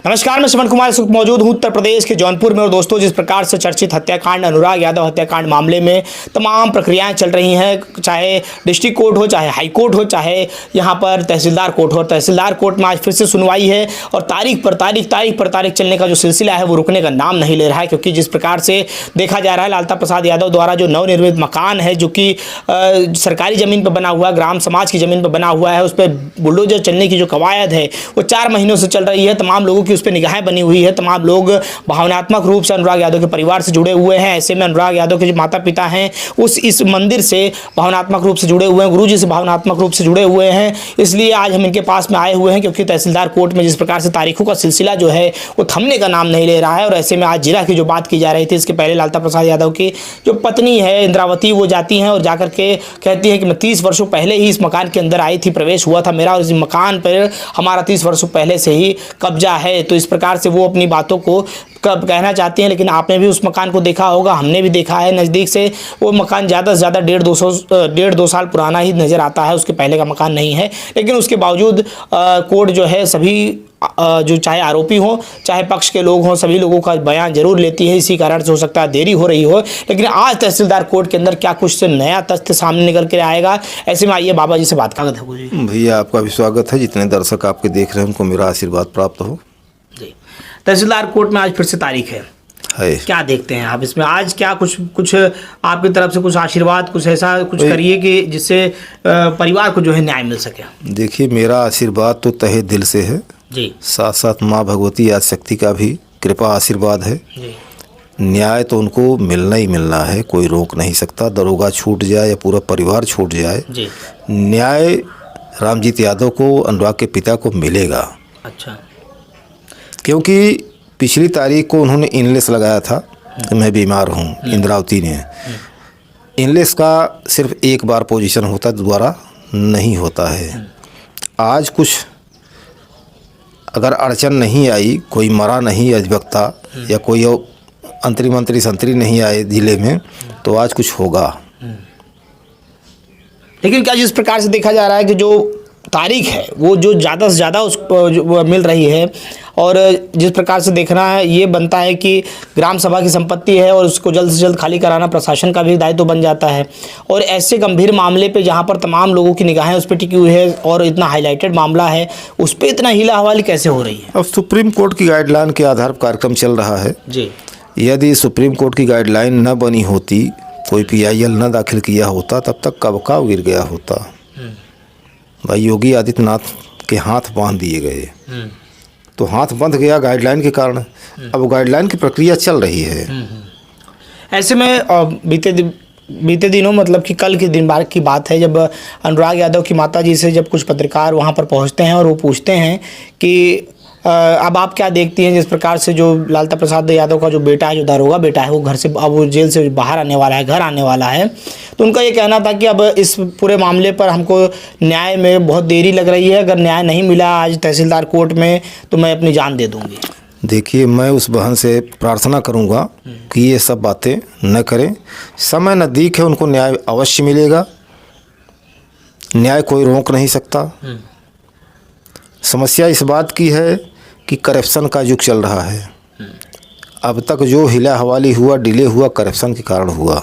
नमस्कार, मैं सुमन कुमार सुख मौजूद हूं उत्तर प्रदेश के जौनपुर में। और दोस्तों, जिस प्रकार से चर्चित हत्याकांड अनुराग यादव हत्याकांड मामले में तमाम प्रक्रियाएं चल रही हैं, चाहे डिस्ट्रिक्ट कोर्ट हो, चाहे हाई कोर्ट हो, चाहे यहां पर तहसीलदार कोर्ट हो। तहसीलदार कोर्ट में आज फिर से सुनवाई है और तारीख पर तारीख चलने का जो सिलसिला है वो रुकने का नाम नहीं ले रहा है। क्योंकि जिस प्रकार से देखा जा रहा है, लालता प्रसाद यादव द्वारा जो नवनिर्मित मकान है, जो कि सरकारी ज़मीन पर बना हुआ, ग्राम समाज की ज़मीन पर बना हुआ है, उस पर बुलडोजर चलने की जो कवायद है वो 4 महीनों से चल रही है। तमाम लोगों की उस पर निगाहें बनी हुई है। तमाम लोग भावनात्मक रूप से अनुराग यादव के परिवार से जुड़े हुए हैं। ऐसे में अनुराग यादव के जो माता पिता हैं इस मंदिर से भावनात्मक रूप से जुड़े हुए हैं, गुरुजी से भावनात्मक रूप से जुड़े हुए हैं। इसलिए आज हम इनके पास में आए हुए हैं, क्योंकि तहसीलदार कोर्ट में जिस प्रकार से तारीखों का सिलसिला जो है वो थमने का नाम नहीं ले रहा है। और ऐसे में आज जिला की जो बात की जा रही थी, इसके पहले लालता प्रसाद यादव की जो पत्नी है इंद्रावती, वो जाती हैं और जाकर के कहती है कि मैं 30 वर्षों पहले ही इस मकान के अंदर आई थी, प्रवेश हुआ था मेरा, और इस मकान पर हमारा 30 वर्षों पहले से ही कब्जा है। तो इस प्रकार से वो अपनी बातों को कब कहना चाहती हैं। लेकिन आपने भी उस मकान को देखा होगा, हमने भी देखा है नज़दीक से। वो मकान ज़्यादा से ज़्यादा 1.5-2 साल पुराना ही नज़र आता है, उसके पहले का मकान नहीं है। लेकिन उसके बावजूद कोर्ट जो है सभी जो चाहे आरोपी हो चाहे पक्ष के लोग हों, सभी लोगों का बयान जरूर लेती है। इसी कारण से हो सकता है देरी हो रही हो। लेकिन आज तहसीलदार कोर्ट के अंदर क्या कुछ से नया तथ्य सामने निकल कर आएगा, ऐसे में आइए बाबा जी से बात करते हैं। जी भैया, आपका भी स्वागत है। जितने दर्शक आपके देख रहे हैं उनको मेरा आशीर्वाद प्राप्त हो। जी, तहसीलदार कोर्ट में आज फिर से तारीख है, क्या देखते हैं आप इसमें? आज क्या कुछ आपकी तरफ से कुछ आशीर्वाद, कुछ ऐसा कुछ करिए कि जिससे परिवार को जो है न्याय मिल सके। देखिए, मेरा आशीर्वाद तो तहे दिल से है जी, साथ साथ माँ भगवती आदिशक्ति का भी कृपा आशीर्वाद है जी। न्याय तो उनको मिलना ही मिलना है, कोई रोक नहीं सकता। दरोगा छूट जाए या पूरा परिवार छूट जाए, जी, न्याय रामजीत यादव को, अनुराग के पिता को मिलेगा। अच्छा, क्योंकि पिछली तारीख को उन्होंने इनलेस लगाया था कि मैं बीमार हूँ। इंद्रावती ने इनलेस का सिर्फ एक बार पोजीशन होता है, दोबारा नहीं होता है। आज कुछ अगर अड़चन नहीं आई, कोई मरा नहीं अधिवक्ता या कोई मंत्री संतरी नहीं आए जिले में, तो आज कुछ होगा। लेकिन क्या जिस प्रकार से देखा जा रहा है कि जो तारीख है वो जो ज़्यादा से ज़्यादा उसको मिल रही है, और जिस प्रकार से देखना है ये बनता है कि ग्राम सभा की संपत्ति है और उसको जल्द से जल्द खाली कराना प्रशासन का भी दायित्व बन जाता है। और ऐसे गंभीर मामले पे जहाँ पर तमाम लोगों की निगाहें उस पर टिकी हुई है और इतना हाईलाइटेड मामला है, उस पर इतना हीला हवाली कैसे हो रही है? अब सुप्रीम कोर्ट की गाइडलाइन के आधार पर कार्यक्रम चल रहा है जी। यदि सुप्रीम कोर्ट की गाइडलाइन न बनी होती, कोई PIL न दाखिल किया होता, तब तक कब का गिर गया होता। भाई योगी आदित्यनाथ के हाथ बांध दिए गए, तो हाथ बंध गया गाइडलाइन के कारण। अब गाइडलाइन की प्रक्रिया चल रही है। ऐसे में बीते दिनों, मतलब कि कल के दिन बार की बात है, जब अनुराग यादव की माता जी से जब कुछ पत्रकार वहां पर पहुंचते हैं और वो पूछते हैं कि अब आप क्या देखती हैं जिस प्रकार से जो लालता प्रसाद यादव का जो बेटा है, जो दारोगा बेटा है, वो घर से, अब वो जेल से बाहर आने वाला है, घर आने वाला है, तो उनका ये कहना था कि अब इस पूरे मामले पर हमको न्याय में बहुत देरी लग रही है। अगर न्याय नहीं मिला आज तहसीलदार कोर्ट में तो मैं अपनी जान दे दूंगी। देखिए, मैं उस बहन से प्रार्थना करूंगा कि ये सब बातें न करें। समय नज़दीक है, उनको न्याय अवश्य मिलेगा। न्याय कोई रोक नहीं सकता। समस्या इस बात की है कि करप्शन का युग चल रहा है। अब तक जो हिला हवाली हुआ, डिले हुआ, करप्शन के कारण हुआ।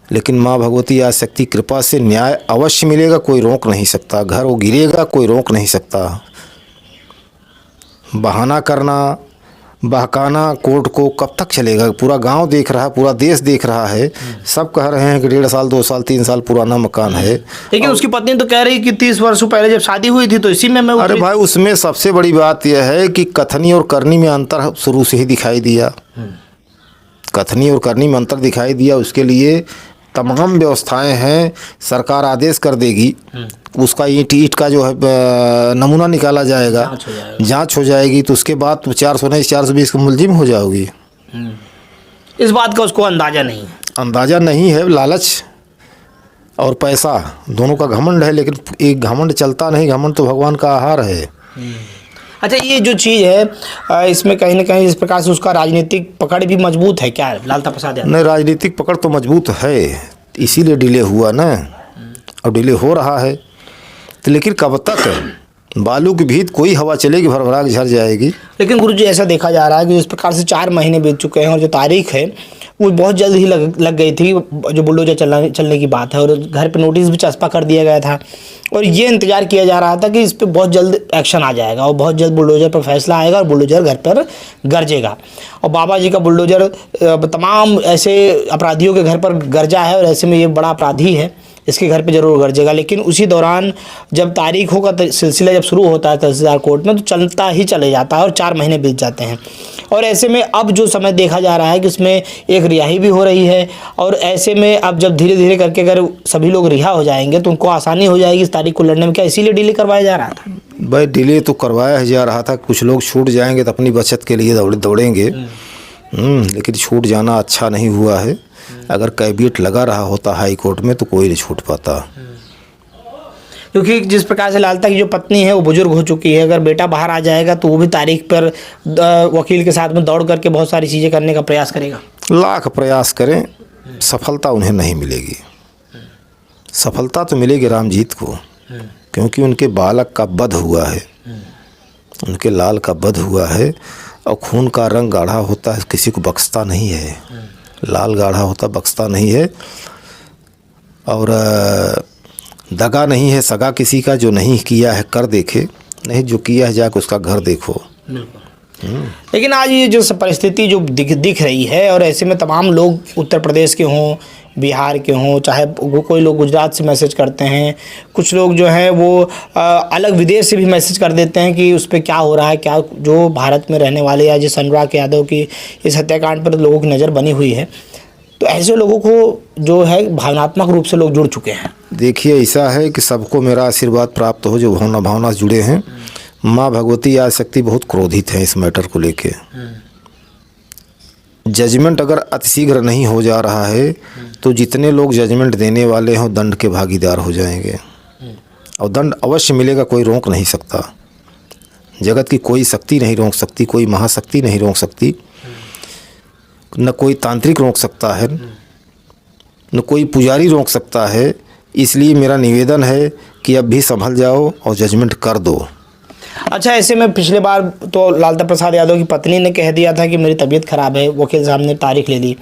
लेकिन माँ भगवती आदिशक्ति कृपा से न्याय अवश्य मिलेगा, कोई रोक नहीं सकता। घर वो गिरेगा, कोई रोक नहीं सकता। बहाना करना, बहकाना कोर्ट को कब तक चलेगा? पूरा गांव देख रहा है, पूरा देश देख रहा है। सब कह रहे हैं कि 1.5 साल 2 साल 3 साल पुराना मकान है। लेकिन उसकी पत्नी तो कह रही कि 30 वर्षों पहले जब शादी हुई थी तो इसी में मैं। अरे भाई, उसमें सबसे बड़ी बात यह है कि कथनी और करनी में अंतर शुरू से ही दिखाई दिया। कथनी और करनी में अंतर दिखाई दिया, उसके लिए तमाम व्यवस्थाएं हैं। सरकार आदेश कर देगी, उसका ईंट का जो है नमूना निकाला जाएगा, जांच हो जाएगी, तो उसके बाद 419 420 का मुलजिम हो जाओगी। इस बात का उसको अंदाजा नहीं है। लालच और पैसा दोनों का घमंड है, लेकिन एक घमंड चलता नहीं। घमंड तो भगवान का आहार है। अच्छा, ये जो चीज़ है इसमें कहीं ना कहीं इस प्रकार से उसका राजनीतिक पकड़ भी मजबूत है क्या लालता प्रसाद यादव? नहीं, राजनीतिक पकड़ तो मजबूत है, इसीलिए डिले हुआ ना, और डिले हो रहा है। तो लेकिन कब तक बालू की भीत कोई हवा चलेगी भरभरा के झड़ जाएगी। लेकिन गुरुजी ऐसा देखा जा रहा है कि जिस प्रकार से 4 महीने बीत चुके हैं और जो तारीख है वो बहुत जल्द ही लग गई थी, जो बुलडोजर चलने की बात है, और घर पे नोटिस भी चस्पा कर दिया गया था और ये इंतजार किया जा रहा था कि इस पे बहुत जल्द एक्शन आ जाएगा और बहुत जल्द बुलडोजर पर फैसला आएगा और बुलडोजर घर पर गरजेगा। और बाबा जी का बुलडोजर तमाम ऐसे अपराधियों के घर पर गरजा है और ऐसे में ये बड़ा अपराधी है, इसके घर पे ज़रूर गरजेगा। लेकिन उसी दौरान जब तारीख होगा तो सिलसिला जब शुरू होता है तहसीलदार कोर्ट में तो चलता ही चले जाता है और 4 महीने बीत जाते हैं। और ऐसे में अब जो समय देखा जा रहा है कि इसमें एक रिहाई भी हो रही है और ऐसे में अब जब धीरे धीरे करके अगर सभी लोग रिहा हो जाएंगे तो उनको आसानी हो जाएगी इस तारीख को लड़ने में। क्या इसीलिए डिले करवाया जा रहा था? भाई डिले तो करवाया जा रहा था, कुछ लोग छूट जाएंगे तो अपनी बचत के लिए दौड़ेंगे, लेकिन छूट जाना अच्छा नहीं हुआ है। अगर कैबिनेट लगा रहा होता हाई कोर्ट में तो कोई नहीं छूट पाता, क्योंकि जिस प्रकार से लालता की जो पत्नी है वो बुजुर्ग हो चुकी है। अगर बेटा बाहर आ जाएगा तो वो भी तारीख पर वकील के साथ में दौड़ करके बहुत सारी चीज़ें करने का प्रयास करेगा। लाख प्रयास करें, सफलता उन्हें नहीं मिलेगी। सफलता तो मिलेगी रामजीत को, क्योंकि उनके बालक का वध हुआ है, उनके लाल का वध हुआ है और खून का रंग गाढ़ा होता है, किसी को बख्शता नहीं है। लाल गाढ़ा होता बख्शता नहीं है और दगा नहीं है सगा किसी का, जो नहीं किया है कर देखे, नहीं जो किया है जाकर उसका घर देखो। लेकिन आज ये जो परिस्थिति जो दिख रही है और ऐसे में तमाम लोग उत्तर प्रदेश के हों, बिहार के हों, चाहे कोई लोग गुजरात से मैसेज करते हैं, कुछ लोग जो हैं वो अलग विदेश से भी मैसेज कर देते हैं कि उस पर क्या हो रहा है, क्या जो भारत में रहने वाले या जिस अनुराग यादव की इस हत्याकांड पर लोगों की नज़र बनी हुई है, तो ऐसे लोगों को जो है भावनात्मक रूप से लोग जुड़ चुके हैं। देखिए ऐसा है कि सबको मेरा आशीर्वाद प्राप्त हो जो भावना से जुड़े हैं। माँ भगवती आदिशक्ति बहुत क्रोधित हैं इस मैटर को लेके। जजमेंट अगर अतिशीघ्र नहीं हो जा रहा है तो जितने लोग जजमेंट देने वाले हों दंड के भागीदार हो जाएंगे और दंड अवश्य मिलेगा, कोई रोक नहीं सकता। जगत की कोई शक्ति नहीं रोक सकती, कोई महाशक्ति नहीं रोक सकती, न कोई तांत्रिक रोक सकता है, न कोई पुजारी रोक सकता है। इसलिए मेरा निवेदन है कि अब भी संभल जाओ और जजमेंट कर दो। अच्छा, ऐसे में पिछले बार तो लालता प्रसाद यादव की पत्नी ने कह दिया था कि मेरी तबीयत ख़राब है, वकील साहब ने तारीख ले ली।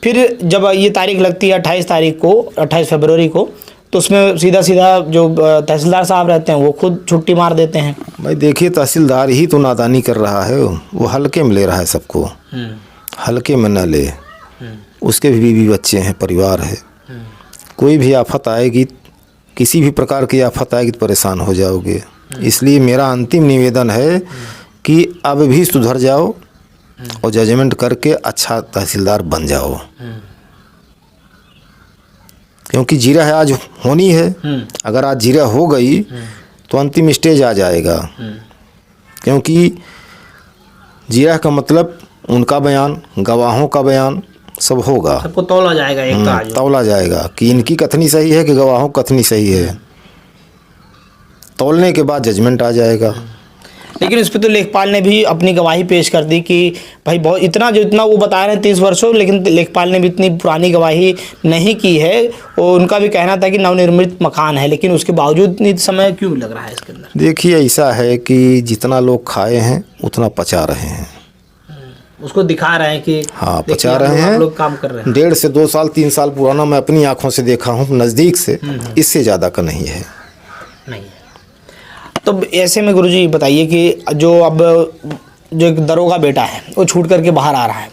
फिर जब ये तारीख लगती है 28 तारीख को, 28 फरवरी को, तो उसमें सीधा जो तहसीलदार साहब रहते हैं वो खुद छुट्टी मार देते हैं। भाई देखिए, तहसीलदार ही तो नादानी कर रहा है, वो हल्के में ले रहा है सबको, हल्के में न ले। उसके भी बीवी बच्चे हैं, परिवार है। कोई भी आफत आएगी, किसी भी प्रकार की आफत आएगी तो परेशान हो जाओगे। इसलिए मेरा अंतिम निवेदन है कि अब भी सुधर जाओ और जजमेंट करके अच्छा तहसीलदार बन जाओ, क्योंकि जीरा है आज होनी है। अगर आज जीरा हो गई तो अंतिम स्टेज आ जाएगा, क्योंकि जीरा का मतलब उनका बयान, गवाहों का बयान सब होगा, सबको तौला जाएगा, एक तौला जाएगा कि इनकी कथनी सही है कि गवाहों की कथनी सही है। तौलने के बाद जजमेंट आ जाएगा। लेकिन इस पर तो लेखपाल ने भी अपनी गवाही पेश कर दी कि भाई बहुत इतना वो बता रहे हैं 30 वर्षों, लेकिन लेखपाल ने भी इतनी पुरानी गवाही नहीं की है। और उनका भी कहना था कि नवनिर्मित मकान है, लेकिन उसके बावजूद इतनी समय क्यों लग रहा है इसके अंदर? देखिए ऐसा है कि जितना लोग खाए हैं उतना पचा रहे हैं, उसको दिखा रहे हैं कि हाँ पचा रहे हैं, लोग काम कर रहे हैं। 1.5 से 2 साल 3 साल पुराना मैं अपनी आंखों से देखा हूँ नज़दीक से, इससे ज़्यादा का नहीं है। नहीं है। तो ऐसे में गुरुजी बताइए कि जो एक दरोगा बेटा है वो छूट करके बाहर आ रहा है,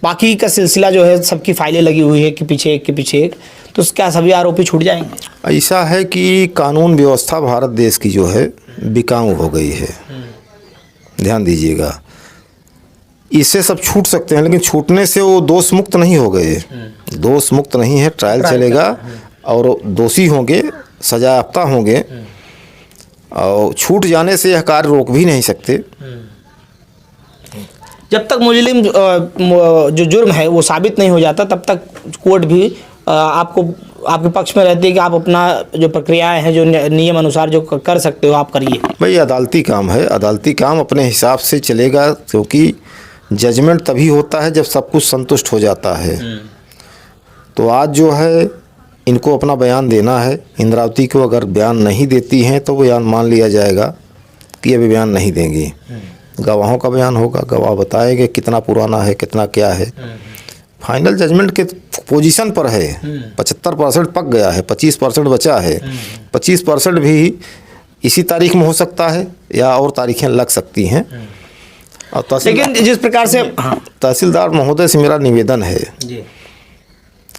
बाकी का सिलसिला जो है सबकी फाइलें लगी हुई है कि पीछे एक के पीछे एक, तो क्या सभी आरोपी छूट जाएंगे? ऐसा है कि कानून व्यवस्था भारत देश की जो है बिकाऊ हो गई है, ध्यान दीजिएगा। इससे सब छूट सकते हैं, लेकिन छूटने से वो दोष मुक्त नहीं हो गए, दोष मुक्त नहीं है। ट्रायल चलेगा और दोषी होंगे, सजा याफ्ता होंगे, और छूट जाने से यह कार्य रोक भी नहीं सकते। जब तक मुजरिम जो जुर्म है वो साबित नहीं हो जाता तब तक कोर्ट भी आपके पक्ष में रहती है कि आप अपना जो प्रक्रियाएं हैं, जो नियम अनुसार जो कर सकते हो आप करिए। भाई अदालती काम है, अदालती काम अपने हिसाब से चलेगा, क्योंकि जजमेंट तभी होता है जब सब कुछ संतुष्ट हो जाता है। तो आज जो है इनको अपना बयान देना है। इंद्रावती को अगर बयान नहीं देती हैं तो बयान मान लिया जाएगा कि अभी बयान नहीं देंगी। गवाहों का बयान होगा, गवाह बताएंगे कितना पुराना है, कितना क्या है। फाइनल जजमेंट के पोजीशन पर है। 75% पक गया है, 25% बचा है। 25% भी इसी तारीख में हो सकता है या और तारीखें लग सकती हैं। और लेकिन जिस प्रकार से तहसीलदार महोदय से मेरा निवेदन है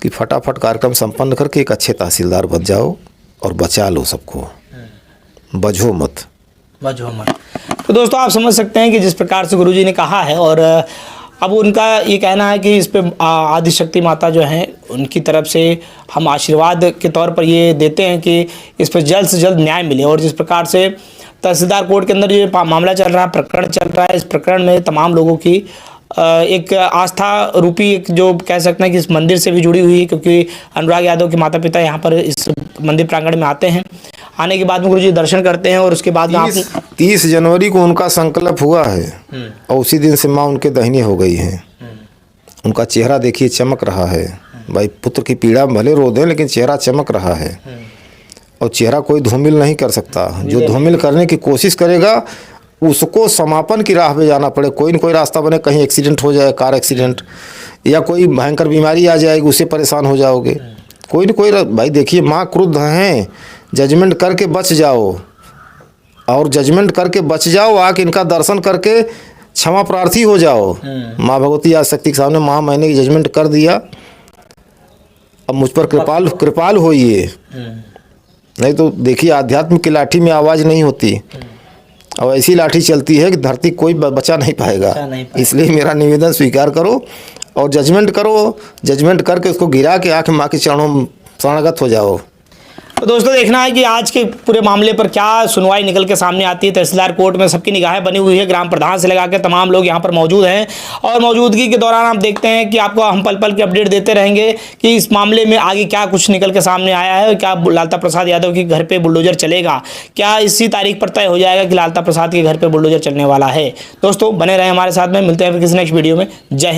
कि फटाफट कार्यक्रम संपन्न करके एक अच्छे तहसीलदार बन जाओ और बचा लो सबको, बझो मत। तो दोस्तों आप समझ सकते हैं कि जिस प्रकार से गुरुजी ने कहा है, और अब उनका ये कहना है कि इस पे आदिशक्ति माता जो हैं उनकी तरफ से हम आशीर्वाद के तौर पर ये देते हैं कि इस पर जल्द से जल्द न्याय मिले। और जिस प्रकार से तहसीलदार कोर्ट के अंदर ये मामला चल रहा है, प्रकरण चल रहा है, इस प्रकरण में तमाम लोगों की एक आस्था रूपी एक जो कह सकते हैं कि इस मंदिर से भी जुड़ी हुई है, क्योंकि अनुराग यादव के माता पिता यहाँ पर इस मंदिर प्रांगण में आते हैं। आने के बाद में गुरुजी दर्शन करते हैं और उसके बाद में 30 जनवरी को उनका संकल्प हुआ है और उसी दिन से माँ उनके दाहिनी हो गई हैं। उनका चेहरा देखिए चमक रहा है। भाई पुत्र की पीड़ा भले रो दें लेकिन चेहरा चमक रहा है। और चेहरा कोई धूमिल नहीं कर सकता। जो धूमिल करने की कोशिश करेगा उसको समापन की राह पे जाना पड़े। कोई न कोई रास्ता बने, कहीं एक्सीडेंट हो जाए, कार एक्सीडेंट, या कोई भयंकर बीमारी आ जाएगी, उससे परेशान हो जाओगे। कोई न कोई भाई देखिए माँ क्रुद्ध हैं, जजमेंट करके बच जाओ, और जजमेंट करके बच जाओ, आके इनका दर्शन करके क्षमा प्रार्थी हो जाओ। माँ भगवती आदिशक्ति के सामने, माँ मैंने जजमेंट कर दिया, अब मुझ पर कृपाल होइए। नहीं तो देखिए आध्यात्म की लाठी में आवाज़ नहीं होती, और ऐसी लाठी चलती है कि धरती कोई बचा नहीं पाएगा। इसलिए मेरा निवेदन स्वीकार करो और जजमेंट करो। जजमेंट करके उसको गिरा के आके माँ के चरणों में शरणागत हो जाओ। तो दोस्तों देखना है कि आज के पूरे मामले पर क्या सुनवाई निकल के सामने आती है। तहसीलदार कोर्ट में सबकी निगाहें बनी हुई है, ग्राम प्रधान से लगा के तमाम लोग यहाँ पर मौजूद हैं, और मौजूदगी के दौरान आप देखते हैं कि आपको हम पल पल की अपडेट देते रहेंगे कि इस मामले में आगे क्या कुछ निकल के सामने आया है। क्या लालता प्रसाद यादव के घर पर बुलडोजर चलेगा, क्या इसी तारीख पर तय हो जाएगा कि लालता प्रसाद के घर पर बुलडोजर चलने वाला है। दोस्तों बने रहे हमारे साथ में, मिलते हैं फिर किसी नेक्स्ट वीडियो में। जय हिंद।